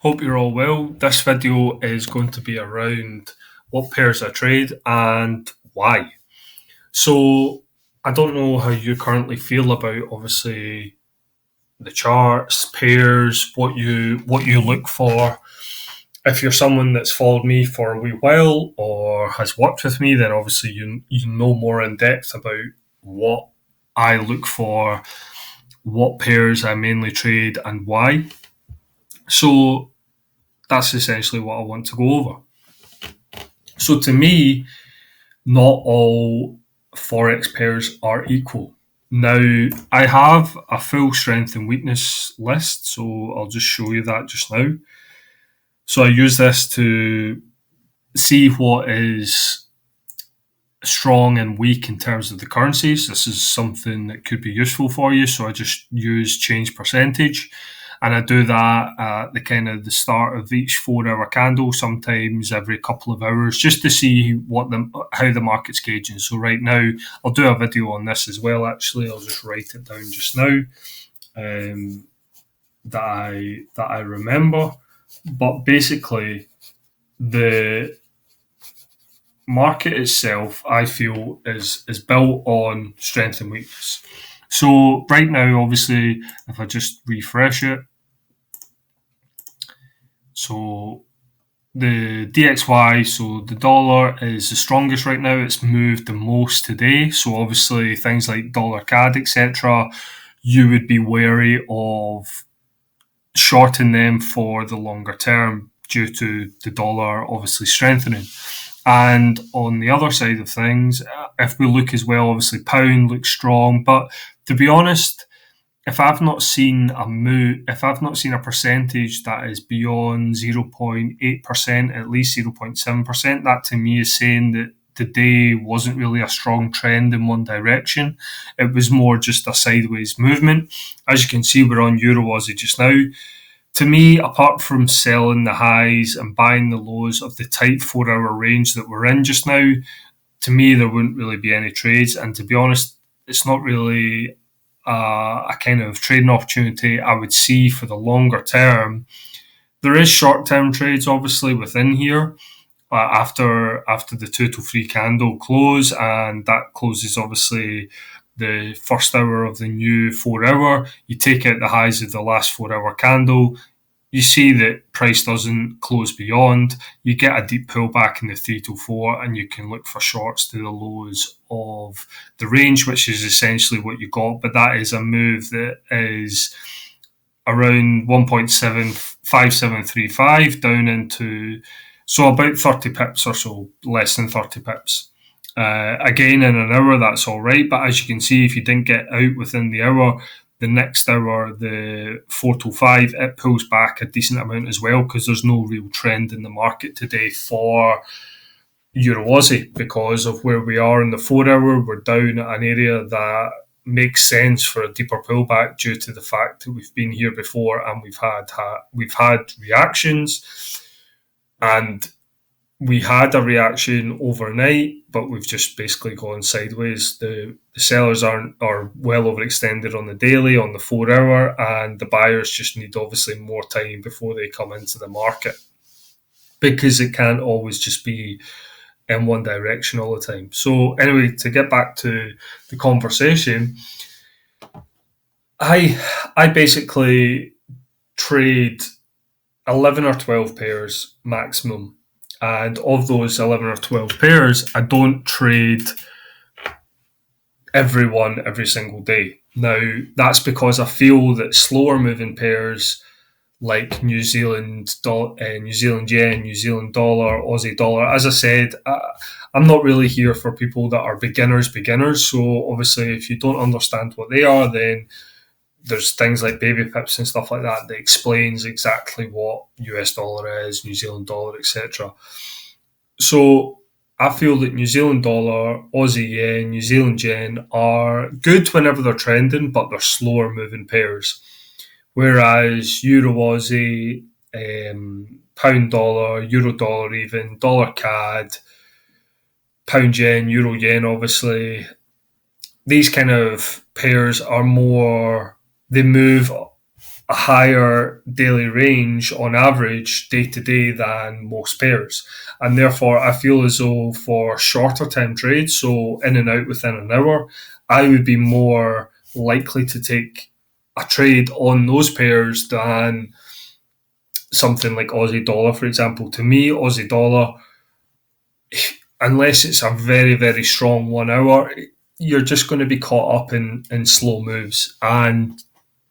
Hope you're all well. This video is going to be around what pairs I trade and why. So, I don't know how you currently feel about obviously the charts, pairs, what you look for. If you're someone that's followed me for a wee while or has worked with me, then obviously you know more in depth about what I look for, what pairs I mainly trade, and why. So that's essentially what I want to go over. So to me, not all forex pairs are equal. Now, I have a full strength and weakness list, so I'll just show you that just now. So I use this to see what is strong and weak in terms of the currencies. This is something that could be useful for you. So I just use change percentage, and I do that at the start of each 4 hour candle, sometimes every couple of hours, just to see how the market's gauging. So right now, I'll do a video on this as well. Actually, I'll just write it down just now that I remember. But basically, the market itself, I feel, is built on strength and weakness. So right now, obviously, if I just refresh it, so the DXY, so the dollar is the strongest right now. It's moved the most today. So obviously, things like dollar CAD, etc., you would be wary of shorting them for the longer term due to the dollar obviously strengthening. And on the other side of things, if we look as well, obviously pound looks strong. But to be honest, if I've not seen a percentage that is beyond 0.8%, at least 0.7%, that to me is saying that the day wasn't really a strong trend in one direction. It was more just a sideways movement. As you can see, we're on EURUSD just now. To me, apart from selling the highs and buying the lows of the tight 4 hour range that we're in just now, to me, there wouldn't really be any trades. And to be honest, it's not really a kind of trading opportunity I would see for the longer term. There is short-term trades, obviously, within here after the 2 to 3 candle close, and that closes obviously the first hour of the new 4 hour. You take out the highs of the last 4 hour candle. You see that price doesn't close beyond. You get a deep pullback in the 3 to 4, and you can look for shorts to the lows of the range, which is essentially what you got. But that is a move that is around 1.75735 down into, so about 30 pips or so, less than 30 pips. Again, in an hour, that's all right. But as you can see, if you didn't get out within the hour, the next hour, the 4 to 5, it pulls back a decent amount as well, because there's no real trend in the market today for EURUSD because of where we are in the 4 hour. We're down at an area that makes sense for a deeper pullback due to the fact that we've been here before and we've had reactions, and we had a reaction overnight, but we've just basically gone sideways. The sellers are well overextended on the daily, on the 4 hour, and the buyers just need obviously more time before they come into the market, because it can't always just be in one direction all the time. So anyway, to get back to the conversation, I basically trade 11 or 12 pairs maximum. And of those 11 or 12 pairs, I don't trade everyone every single day. Now, that's because I feel that slower moving pairs like New Zealand yen, New Zealand dollar, Aussie dollar, as I said, I'm not really here for people that are beginners. So obviously, if you don't understand what they are, then there's things like baby pips and stuff like that that explains exactly what US dollar is, New Zealand dollar, etc. So I feel that New Zealand dollar, Aussie yen, New Zealand yen are good whenever they're trending, but they're slower moving pairs. Whereas Euro Aussie, pound dollar, Euro dollar even, dollar CAD, pound yen, Euro yen, obviously, these kind of pairs are more, they move a higher daily range on average day to day than most pairs. And therefore, I feel as though for shorter term trades, so in and out within an hour, I would be more likely to take a trade on those pairs than something like Aussie dollar, for example. To me, Aussie dollar, unless it's a very, very strong 1 hour, you're just going to be caught up in slow moves. And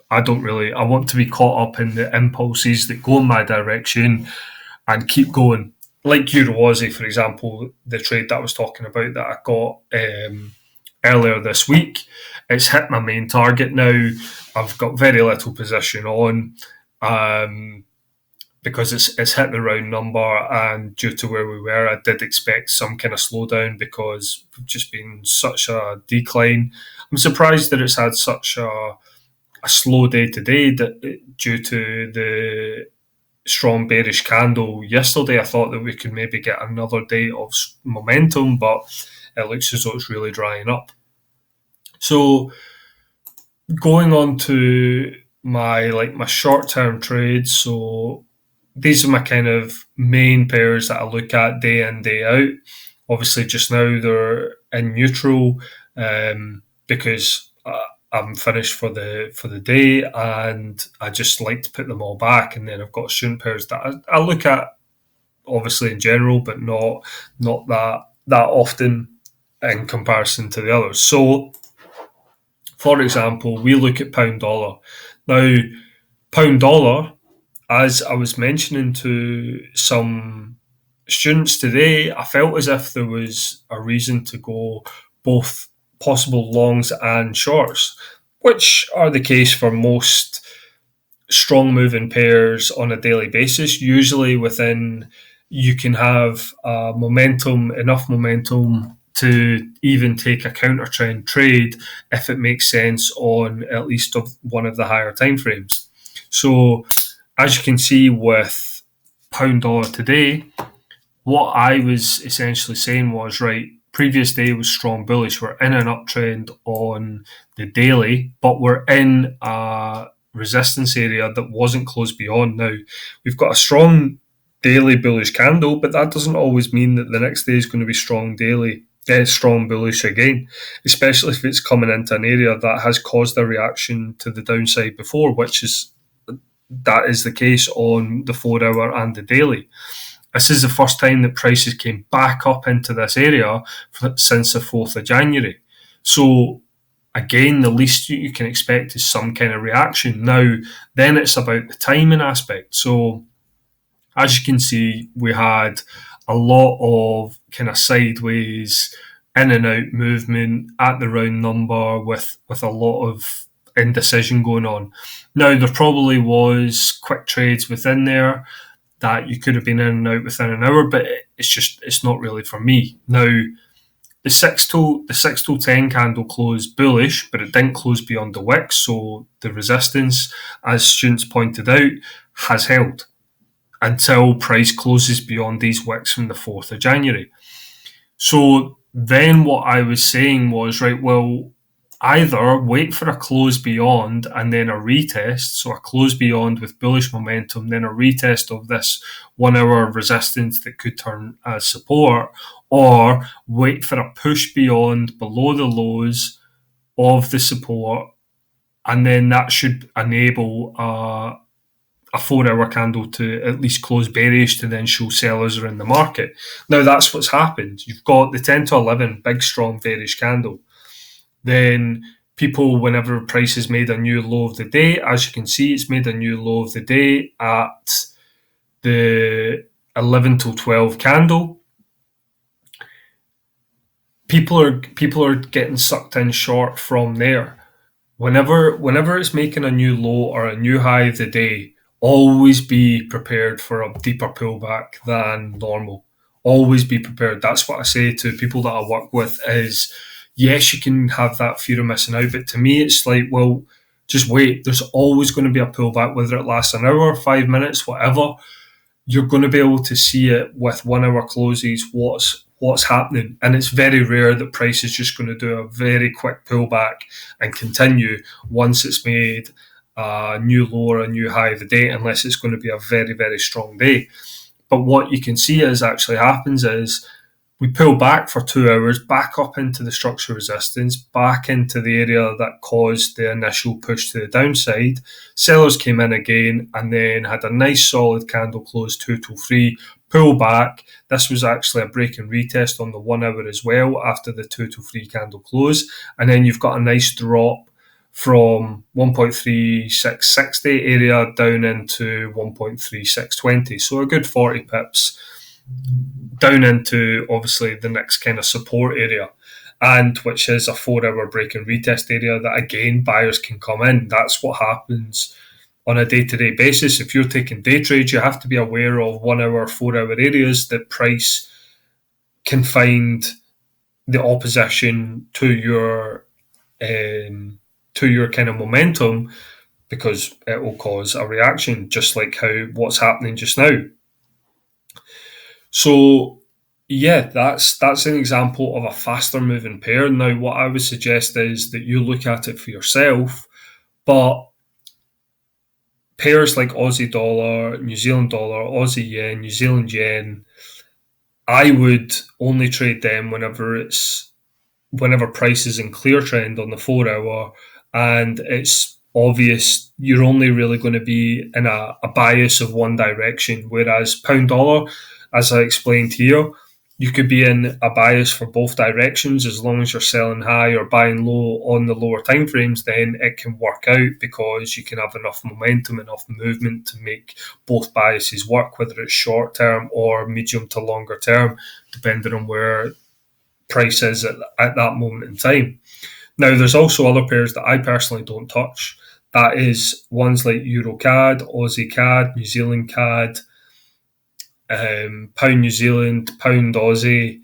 I want to be caught up in the impulses that go in my direction and keep going. Like Euro Aussie, for example, the trade that I was talking about that I got earlier this week. It's hit my main target now. I've got very little position on because it's hit the round number, and due to where we were, I did expect some kind of slowdown because we've just been such a decline. I'm surprised that it's had such a slow day today due to the strong bearish candle yesterday. I thought that we could maybe get another day of momentum, but it looks as though it's really drying up. So going on to my short-term trades, so these are my kind of main pairs that I look at day in, day out. Obviously, just now they're in neutral because I'm finished for the day, and I just like to put them all back. And then I've got student pairs that I look at, obviously in general, but not that often in comparison to the others. So, for example, we look at pound dollar. Now, pound dollar, as I was mentioning to some students today, I felt as if there was a reason to go both possible longs and shorts, which are the case for most strong moving pairs on a daily basis. Usually you can have enough momentum to even take a counter trend trade if it makes sense on at least one of the higher timeframes. So as you can see with pound dollar today, what I was essentially saying was, right, previous day was strong bullish. We're in an uptrend on the daily, but we're in a resistance area that wasn't closed beyond. Now, we've got a strong daily bullish candle, but that doesn't always mean that the next day is going to be strong bullish again, especially if it's coming into an area that has caused a reaction to the downside before, that is the case on the 4 hour and the daily. This is the first time that prices came back up into this area since the 4th of January. So again, the least you can expect is some kind of reaction. Now, then it's about the timing aspect. So as you can see, we had a lot of kind of sideways in and out movement at the round number with a lot of indecision going on. Now, there probably was quick trades within there that you could have been in and out within an hour, but it's not really for me. Now, the 6 till 10 candle closed bullish, but it didn't close beyond the wick, so the resistance, as students pointed out, has held until price closes beyond these wicks from the 4th of January. So then what I was saying was, right, well, either wait for a close beyond and then a retest, so a close beyond with bullish momentum, then a retest of this 1 hour resistance that could turn as support, or wait for a push beyond below the lows of the support, and then that should enable a 4 hour candle to at least close bearish to then show sellers are in the market. Now that's what's happened. You've got the 10 to 11 big strong bearish candle. Then people, whenever price has made a new low of the day, as you can see, it's made a new low of the day at the 11 till 12 candle. People are getting sucked in short from there. Whenever it's making a new low or a new high of the day, always be prepared for a deeper pullback than normal. Always be prepared. That's what I say to people that I work with is, yes, you can have that fear of missing out, but to me, it's like, well, just wait. There's always going to be a pullback, whether it lasts an hour, 5 minutes, whatever. You're going to be able to see it with 1 hour closes, what's happening. And it's very rare that price is just going to do a very quick pullback and continue once it's made a new low or a new high of the day unless it's going to be a very, very strong day. But what you can see is actually happens is we pull back for 2 hours, back up into the structural resistance, back into the area that caused the initial push to the downside. Sellers came in again and then had a nice solid candle close 223, pull back. This was actually a break and retest on the 1 hour as well after the 223 candle close. And then you've got a nice drop from 1.3660 area down into 1.3620. So a good 40 pips down into obviously the next kind of support area, and which is a 4 hour break and retest area that again buyers can come in. That's what happens on a day-to-day basis. If you're taking day trades, you have to be aware of 1 hour, 4 hour areas that price can find the opposition to your kind of momentum, because it will cause a reaction, just like what's happening just now. So yeah, that's an example of a faster moving pair. Now, what I would suggest is that you look at it for yourself, but pairs like Aussie dollar, New Zealand dollar, Aussie yen, New Zealand yen, I would only trade them whenever price is in clear trend on the 4 hour and it's obvious you're only really going to be in a bias of one direction. Whereas pound dollar, as I explained here, you could be in a bias for both directions. As long as you're selling high or buying low on the lower timeframes, then it can work out because you can have enough momentum, enough movement to make both biases work, whether it's short term or medium to longer term, depending on where price is at that moment in time. Now, there's also other pairs that I personally don't touch. That is ones like Euro CAD, Aussie CAD, New Zealand CAD, pound New Zealand, pound Aussie.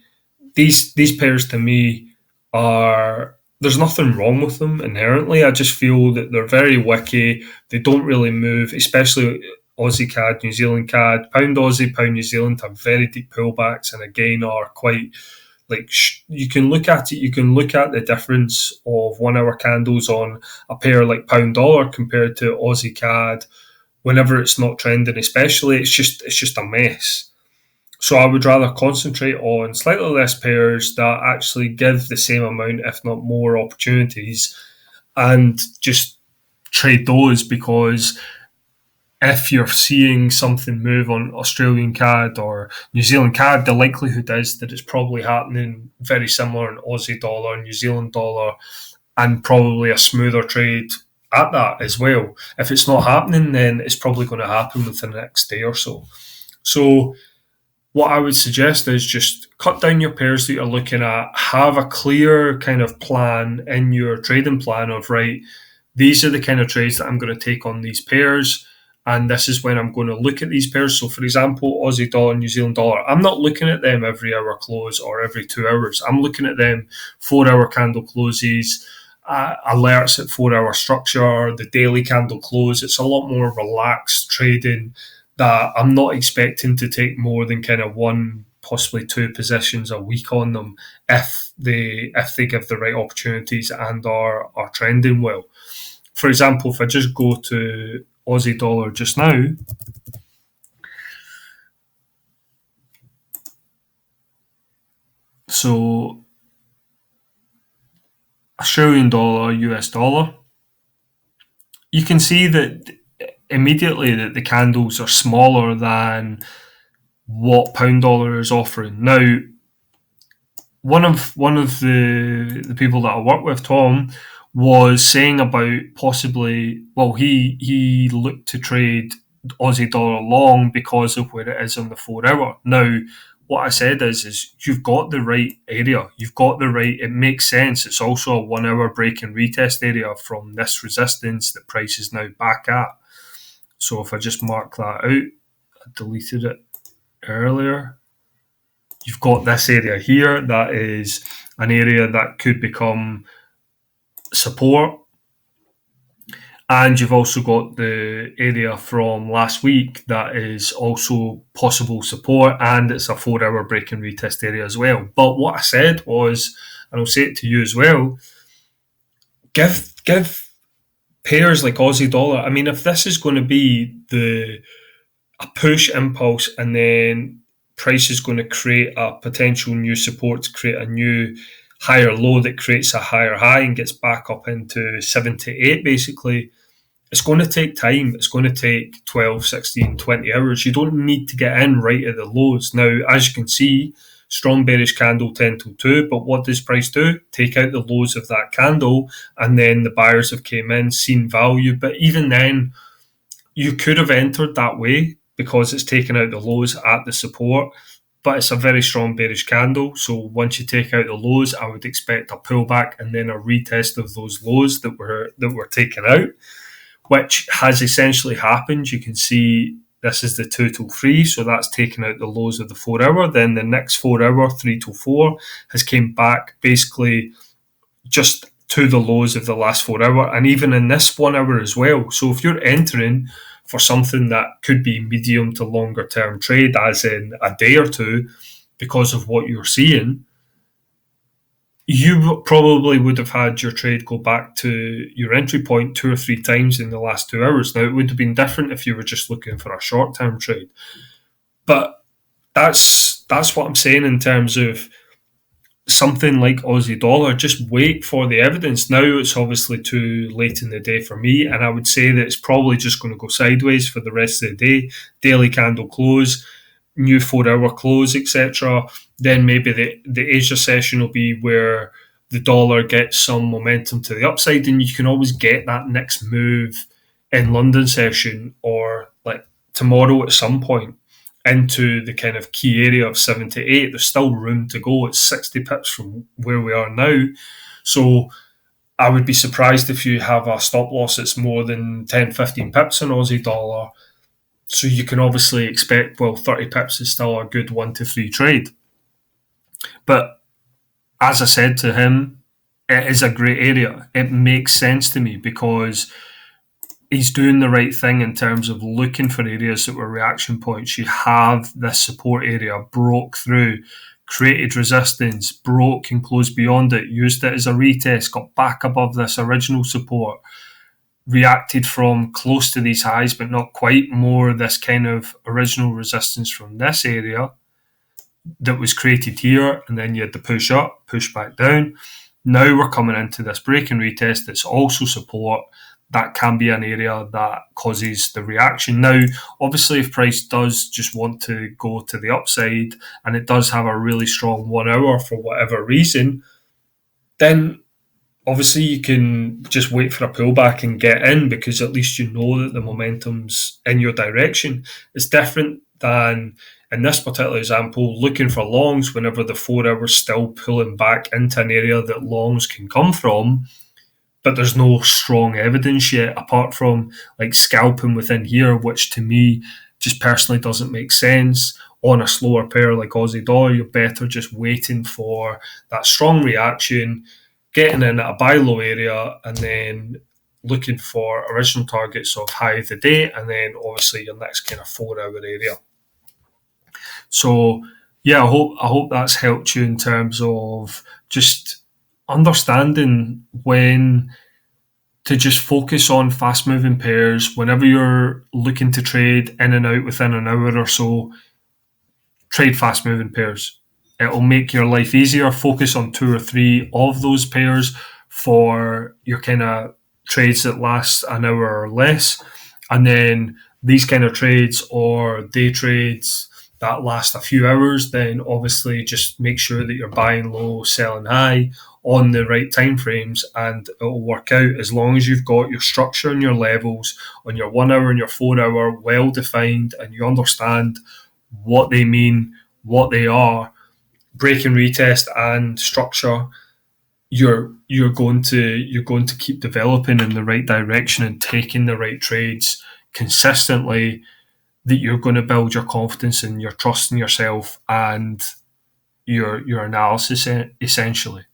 These pairs to me there's nothing wrong with them inherently. I just feel that they're very wicky. They don't really move, especially Aussie CAD, New Zealand CAD. Pound Aussie, pound New Zealand have very deep pullbacks and again are quite you can look at it. You can look at the difference of 1 hour candles on a pair like pound dollar compared to Aussie CAD. Whenever it's not trending, especially, it's just a mess. So I would rather concentrate on slightly less pairs that actually give the same amount, if not more, opportunities, and just trade those, because if you're seeing something move on Australian CAD or New Zealand CAD, the likelihood is that it's probably happening very similar in Aussie dollar, New Zealand dollar, and probably a smoother trade at that as well. If it's not happening, then it's probably going to happen within the next day or so. So what I would suggest is just cut down your pairs that you're looking at, have a clear kind of plan in your trading plan of, right, these are the kind of trades that I'm going to take on these pairs, and this is when I'm going to look at these pairs. So, for example, Aussie dollar, New Zealand dollar, I'm not looking at them every hour close or every 2 hours. I'm looking at them 4 hour candle closes, alerts at 4 hour structure, the daily candle close. It's a lot more relaxed trading that I'm not expecting to take more than kind of one, possibly two positions a week on them if they give the right opportunities and are trending well. For example, if I just go to Aussie dollar just now, so Australian dollar, US dollar, you can see that immediately that the candles are smaller than what pound dollar is offering. Now, one of the people that I work with, Tom, was saying about possibly, well, he looked to trade Aussie dollar long because of where it is on the 4 hour. Now, what I said is you've got the right area. You've got the right, it makes sense. It's also a 1 hour break and retest area from this resistance that price is now back at. So if I just mark that out, I deleted it earlier. You've got this area here. That is an area that could become support. And you've also got the area from last week that is also possible support, and it's a 4 hour break and retest area as well. But what I said was, and I'll say it to you as well, give pairs like Aussie dollar, I mean, if this is going to be a push impulse and then price is going to create a potential new support to create a new higher low that creates a higher high and gets back up into 7 to 8 basically, it's going to take time. It's going to take 12, 16, 20 hours. You don't need to get in right at the lows. Now, as you can see, strong bearish candle 10 till 2, but what does price do? Take out the lows of that candle, and then the buyers have came in, seen value. But even then, you could have entered that way because it's taken out the lows at the support, but it's a very strong bearish candle. So once you take out the lows, I would expect a pullback and then a retest of those lows that were taken out, which has essentially happened. You can see this is the 2 till 3, so that's taken out the lows of the 4 hour. Then the next 4 hour, 3 till 4, has came back basically just to the lows of the last 4 hour, and even in this 1 hour as well. So if you're entering for something that could be medium to longer term trade, as in a day or two, because of what you're seeing, you probably would have had your trade go back to your entry point 2 or 3 times in the last 2 hours. Now, it would have been different if you were just looking for a short term trade, but that's what I'm saying in terms of something like Aussie dollar. Just wait for the evidence. Now it's obviously too late in the day for me, and I would say that it's probably just going to go sideways for the rest of the day. Daily candle close, new 4 hour close, etc. Then maybe the Asia session will be where the dollar gets some momentum to the upside, and you can always get that next move in London session or like tomorrow at some point into the kind of key area of 7 to 8. There's still room to go. It's 60 pips from where we are now. So I would be surprised if you have a stop loss that's more than 10, 15 pips in Aussie dollar. So you can obviously expect, well, 30 pips is still a good 1 to 3 trade. But as I said to him, it is a great area. It makes sense to me because he's doing the right thing in terms of looking for areas that were reaction points. You have this support area, broke through, created resistance, broke and closed beyond it, used it as a retest, got back above this original support, reacted from close to these highs, but not quite, more this kind of original resistance from this area that was created here, and then you had the push up, push back down. Now we're coming into this break and retest that's also support. That can be an area that causes the reaction. Now, obviously, if price does just want to go to the upside and it does have a really strong 1 hour for whatever reason, then obviously you can just wait for a pullback and get in, because at least you know that the momentum's in your direction. It's different than, in this particular example, looking for longs whenever the 4 hours still pulling back into an area that longs can come from, but there's no strong evidence yet, apart from like scalping within here, which to me just personally doesn't make sense. On a slower pair like Aussie dollar, you're better just waiting for that strong reaction, getting in at a buy low area, and then looking for original targets of high of the day, and then obviously your next kind of 4 hour area. So yeah, I hope that's helped you in terms of just understanding when to just focus on fast moving pairs. Whenever you're looking to trade in and out within an hour or so, trade fast moving pairs. It'll make your life easier. Focus on 2 or 3 of those pairs for your kind of trades that last an hour or less. And then these kind of trades or day trades that last a few hours, then obviously just make sure that you're buying low, selling high on the right time frames, and it'll work out as long as you've got your structure and your levels on your 1 hour and your 4 hour well defined, and you understand what they mean, what they are, break and retest and structure. You're going to keep developing in the right direction and taking the right trades consistently, that you're going to build your confidence and your trust in yourself and your analysis essentially.